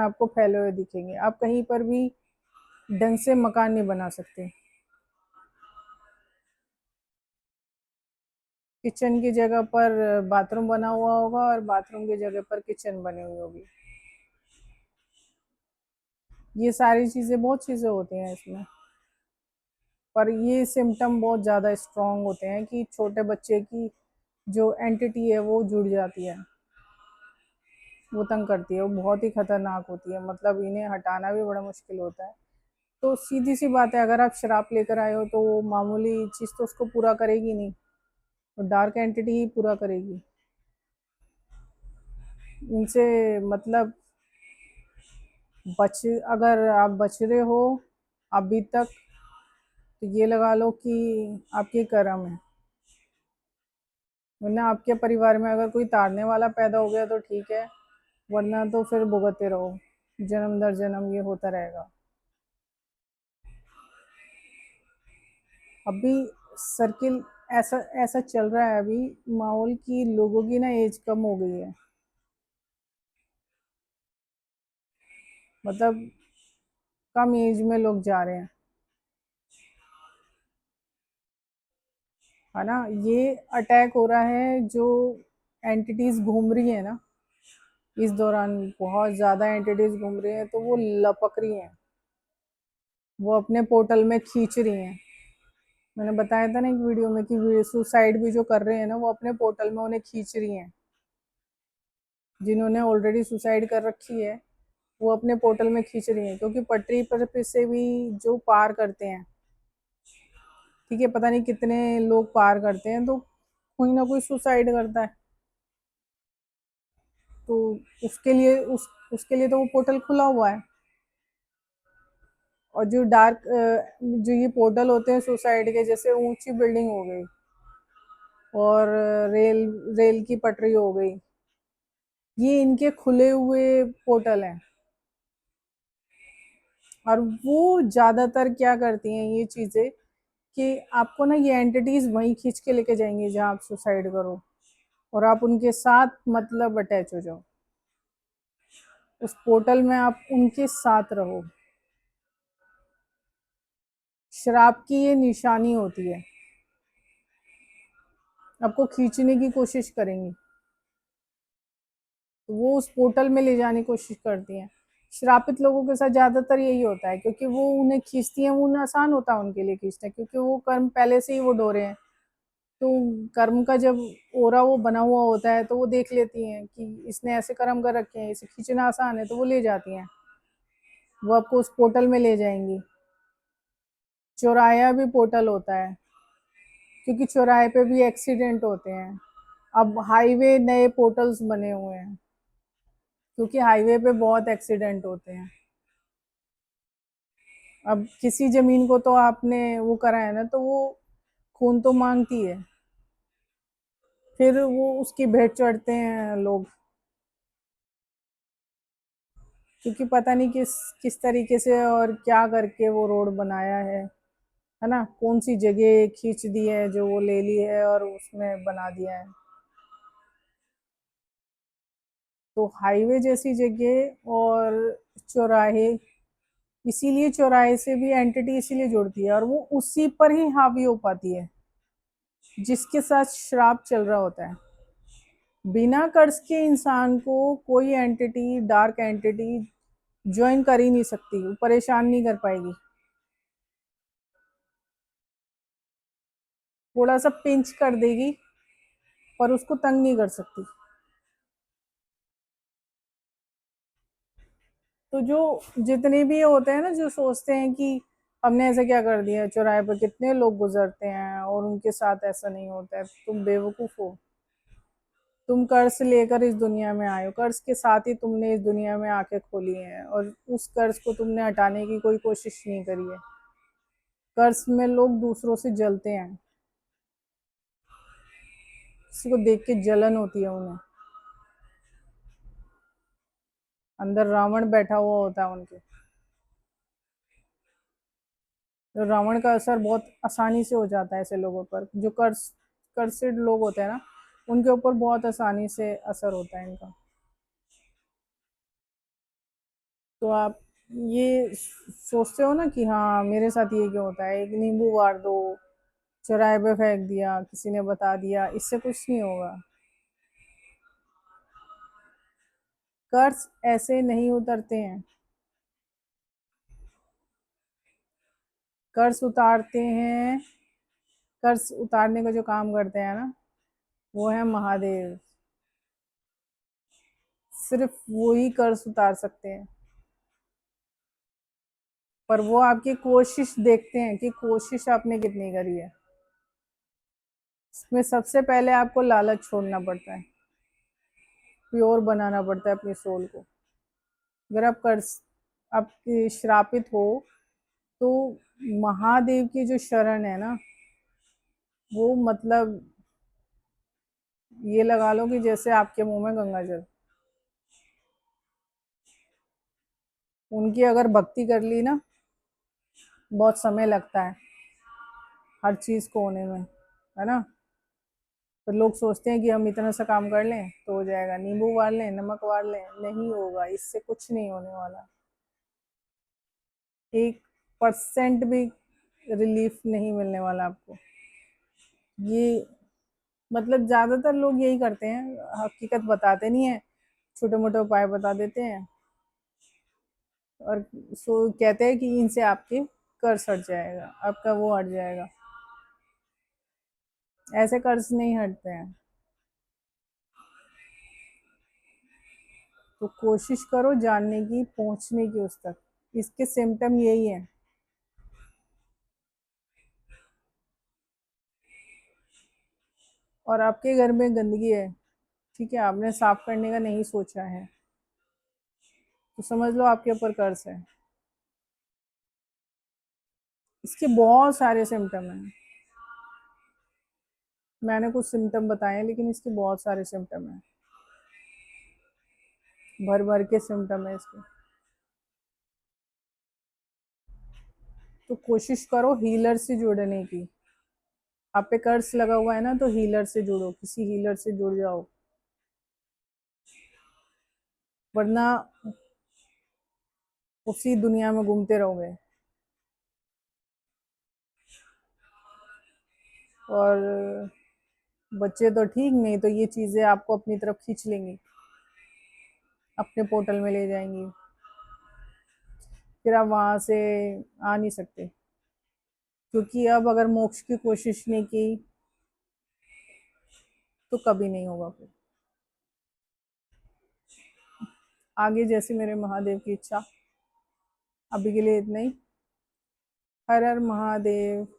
आपको फैले हुए दिखेंगे। आप कहीं पर भी ढंग से मकान नहीं बना सकते। किचन की जगह पर बाथरूम बना हुआ होगा और बाथरूम की जगह पर किचन बनी हुई होगी। ये सारी चीज़ें, बहुत चीज़ें होती हैं इसमें। पर ये सिम्टम बहुत ज़्यादा स्ट्रॉन्ग होते हैं कि छोटे बच्चे की जो एंटिटी है वो जुड़ जाती है, वो तंग करती है, वो बहुत ही खतरनाक होती है। मतलब इन्हें हटाना भी बड़ा मुश्किल होता है। तो सीधी सी बात है, अगर आप शराब लेकर आए हो तो वो मामूली चीज़ तो उसको पूरा करेगी नहीं, तो डार्क एंटिटी ही पूरा करेगी। इनसे मतलब बच अगर आप बच रहे हो अभी तक, तो ये लगा लो कि आपके कर्म है। वरना आपके परिवार में अगर कोई ताड़ने वाला पैदा हो गया तो ठीक है, वरना तो फिर भुगतते रहो, जन्म दर जन्म ये होता रहेगा। अभी सर्किल ऐसा ऐसा चल रहा है अभी माहौल की, लोगों की ना एज कम हो गई है। मतलब कम एज में लोग जा रहे हैं, है ना। ये अटैक हो रहा है जो एंटिटीज घूम रही है ना, इस दौरान बहुत ज्यादा एंटिटीज घूम रही हैं, तो वो लपक रही हैं, वो अपने पोर्टल में खींच रही हैं। मैंने बताया था ना एक वीडियो में कि सुसाइड भी जो कर रहे हैं ना, वो अपने पोर्टल में उन्हें खींच रही हैं। जिन्होंने ऑलरेडी सुसाइड कर रखी है, वो अपने पोर्टल में खींच रही हैं, क्योंकि पटरी पर से भी जो पार करते हैं, ठीक है, पता नहीं कितने लोग पार करते हैं, तो कोई ना कोई सुसाइड करता है। तो उसके लिए तो वो पोर्टल खुला हुआ है। और जो डार्क जो ये पोर्टल होते हैं सुसाइड के, जैसे ऊंची बिल्डिंग हो गई और रेल रेल की पटरी हो गई, ये इनके खुले हुए पोर्टल हैं। और वो ज्यादातर क्या करती हैं ये चीजें, कि आपको ना ये एंटिटीज वहीं खींच के लेके जाएंगे जहां आप सुसाइड करो, और आप उनके साथ मतलब अटैच हो जाओ, उस पोर्टल में आप उनके साथ रहो। शराब की ये निशानी होती है, आपको खींचने की कोशिश करेंगी, तो वो उस पोर्टल में ले जाने की कोशिश करती हैं। श्रापित लोगों के साथ ज्यादातर यही होता है, क्योंकि वो उन्हें खींचती हैं, वो उन्हें आसान होता है उनके लिए खींचना, क्योंकि वो कर्म पहले से ही वो डोरे हैं। तो कर्म का जब ओरा वो बना हुआ होता है, तो वो देख लेती हैं कि इसने ऐसे कर्म कर रखे हैं, इसे खींचना आसान है, तो वो ले जाती हैं, वो आपको उस पोर्टल में ले जाएंगी। चौराया भी पोर्टल होता है, क्योंकि चौराहे पे भी एक्सीडेंट होते हैं। अब हाईवे नए पोर्टल्स बने हुए हैं, क्योंकि हाईवे पे बहुत एक्सीडेंट होते हैं। अब किसी जमीन को तो आपने वो करा है ना, तो वो खून तो मांगती है, फिर वो उसकी भेंट चढ़ते हैं लोग, क्योंकि पता नहीं किस तरीके से और क्या करके वो रोड बनाया है ना, कौन सी जगह खींच दी है जो वो ले ली है और उसमें बना दिया है। तो हाईवे जैसी जगह और चौराहे, इसीलिए चौराहे से भी एंटिटी इसीलिए जुड़ती है, और वो उसी पर ही हावी हो पाती है जिसके साथ श्राप चल रहा होता है। बिना कर्ज के इंसान को कोई एंटिटी, डार्क एंटिटी ज्वाइन कर ही नहीं सकती, वो परेशान नहीं कर पाएगी, थोड़ा सा पिंच कर देगी पर उसको तंग नहीं कर सकती। तो जो जितने भी होते हैं ना, जो सोचते हैं कि हमने ऐसा क्या कर दिया, चौराहे पर कितने लोग गुजरते हैं और उनके साथ ऐसा नहीं होता है, तुम बेवकूफ हो। तुम कर्ज लेकर इस दुनिया में आए हो, कर्ज के साथ ही तुमने इस दुनिया में आके खोली है, और उस कर्ज को तुमने हटाने की कोई कोशिश नहीं करी है। कर्ज में लोग दूसरों से जलते हैं, किसी को देख के जलन होती है उन्हें, अंदर रावण बैठा हुआ होता है उनके। तो रावण का असर बहुत आसानी से हो जाता है ऐसे लोगों पर, जो कर्सिड लोग होते हैं ना, उनके ऊपर बहुत आसानी से असर होता है इनका। तो आप ये सोचते हो ना कि हाँ मेरे साथ ये क्यों होता है, एक नींबू वार दो, चौराहे पे फेंक दिया, किसी ने बता दिया, इससे कुछ नहीं होगा। कर्ज ऐसे नहीं उतरते हैं। कर्ज उतारते हैं, कर्ज उतारने का जो काम करते हैं ना, वो है महादेव। सिर्फ वो ही कर्ज उतार सकते हैं। पर वो आपकी कोशिश देखते हैं कि कोशिश आपने कितनी करी है। इसमें सबसे पहले आपको लालच छोड़ना पड़ता है, प्योर बनाना पड़ता है अपनी सोल को। अगर आप कर्ज आपकी श्रापित हो, तो महादेव की जो शरण है ना, वो मतलब ये लगा लो कि जैसे आपके मुंह में गंगा जल। उनकी अगर भक्ति कर ली ना, बहुत समय लगता है हर चीज को होने में, है ना। तो लोग सोचते हैं कि हम इतना सा काम कर लें तो हो जाएगा, नींबू वार लें, नमक वार लें, नहीं होगा, इससे कुछ नहीं होने वाला। 1% भी रिलीफ नहीं मिलने वाला आपको। ये मतलब ज्यादातर लोग यही करते हैं, हकीकत बताते नहीं है, छोटे मोटे उपाय बता देते हैं और सो कहते हैं कि इनसे आपके कर्ज हट जाएगा, आपका वो हट जाएगा। ऐसे कर्ज नहीं हटते हैं। तो कोशिश करो जानने की, पहुंचने की उस तक। इसके सिम्टम यही है। और आपके घर में गंदगी है, ठीक है, आपने साफ करने का नहीं सोचा है, तो समझ लो आपके ऊपर कर्ज है। इसके बहुत सारे सिम्टम हैं। मैंने कुछ सिम्टम बताए हैं, लेकिन इसके बहुत सारे सिम्टम हैं, भर भर के सिम्टम है इसके। तो कोशिश करो हीलर से जुड़ने की। आप पे कर्ज लगा हुआ है ना, तो हीलर से जुड़ो, किसी हीलर से जुड़ जाओ, वरना उसी दुनिया में घूमते रहोगे। और बच्चे तो ठीक, नहीं तो ये चीजें आपको अपनी तरफ खींच लेंगी, अपने पोर्टल में ले जाएंगी, फिर आप वहां से आ नहीं सकते। क्योंकि अब अगर मोक्ष की कोशिश नहीं की, तो कभी नहीं होगा फिर। आगे जैसे मेरे महादेव की इच्छा। अभी के लिए इतना ही। हर हर महादेव।